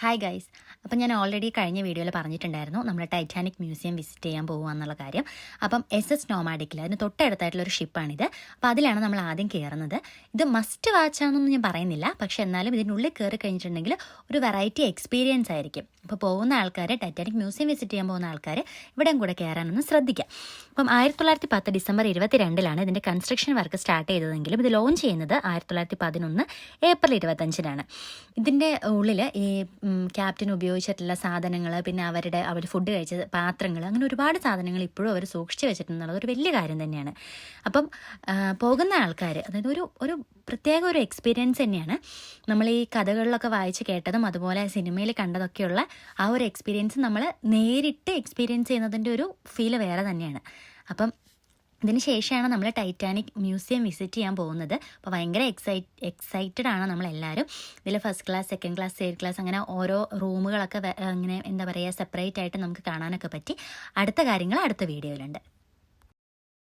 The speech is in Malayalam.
Hi guys. അപ്പം ഞാൻ ഓൾറെഡി കഴിഞ്ഞ വീഡിയോയിൽ പറഞ്ഞിട്ടുണ്ടായിരുന്നു നമ്മൾ ടൈറ്റാനിക് മ്യൂസിയം വിസിറ്റ് ചെയ്യാൻ പോകുക എന്നുള്ള കാര്യം. അപ്പം SS നോമാഡിക്കിൽ അതിന് തൊട്ടടുത്തായിട്ടുള്ളൊരു ഷിപ്പാണിത്. അപ്പോൾ അതിലാണ് നമ്മൾ ആദ്യം കയറുന്നത്. ഇത് മസ്റ്റ് വാച്ചാണെന്നൊന്നും ഞാൻ പറയുന്നില്ല, പക്ഷെ എന്നാലും ഇതിനുള്ളിൽ കയറി കഴിഞ്ഞിട്ടുണ്ടെങ്കിൽ ഒരു വെറൈറ്റി എക്സ്പീരിയൻസ് ആയിരിക്കും. അപ്പോൾ പോകുന്ന ആൾക്കാർ, ടൈറ്റാനിക് മ്യൂസിയം വിസിറ്റ് ചെയ്യാൻ പോകുന്ന ആൾക്കാർ ഇവിടെയും കൂടെ കയറാനൊന്ന് ശ്രദ്ധിക്കാം. അപ്പം 1910 ഡിസംബർ 22 ഇതിൻ്റെ കൺസ്ട്രക്ഷൻ വർക്ക് സ്റ്റാർട്ട് ചെയ്തതെങ്കിലും ഇത് ലോഞ്ച് ചെയ്യുന്നത് 1911 ഏപ്രിൽ 25 ഇതിൻ്റെ ഉള്ളിൽ ഈ ക്യാപ്റ്റൻ ഉപയോഗിച്ചിട്ടുള്ള സാധനങ്ങൾ, പിന്നെ അവർ ഫുഡ് കഴിച്ച പാത്രങ്ങൾ, അങ്ങനെ ഒരുപാട് സാധനങ്ങൾ ഇപ്പോഴും അവർ സൂക്ഷിച്ച് വെച്ചിട്ടുണ്ടെന്നുള്ളത് ഒരു വലിയ കാര്യം തന്നെയാണ്. അപ്പം പോകുന്ന ആൾക്കാർ, അതായത് ഒരു പ്രത്യേക ഒരു എക്സ്പീരിയൻസ് തന്നെയാണ്. നമ്മൾ ഈ കഥകളിലൊക്കെ വായിച്ച് കേട്ടതും അതുപോലെ സിനിമയിൽ കണ്ടതൊക്കെയുള്ള ആ ഒരു എക്സ്പീരിയൻസ് നമ്മൾ നേരിട്ട് എക്സ്പീരിയൻസ് ചെയ്യുന്നതിൻ്റെ ഒരു ഫീല് വേറെ തന്നെയാണ്. അപ്പം ഇതിന് ശേഷമാണ് നമ്മൾ ടൈറ്റാനിക് മ്യൂസിയം വിസിറ്റ് ചെയ്യാൻ പോകുന്നത്. അപ്പോൾ ഭയങ്കര എക്സൈറ്റഡ് ആണ് നമ്മളെല്ലാവരും. ഇതിൽ first class, second class, third class, അങ്ങനെ ഓരോ റൂമുകളൊക്കെ അങ്ങനെ എന്താ പറയുക സെപ്പറേറ്റ് ആയിട്ട് നമുക്ക് കാണാനൊക്കെ പറ്റി. അടുത്ത കാര്യങ്ങൾ അടുത്ത വീഡിയോയിലുണ്ട്.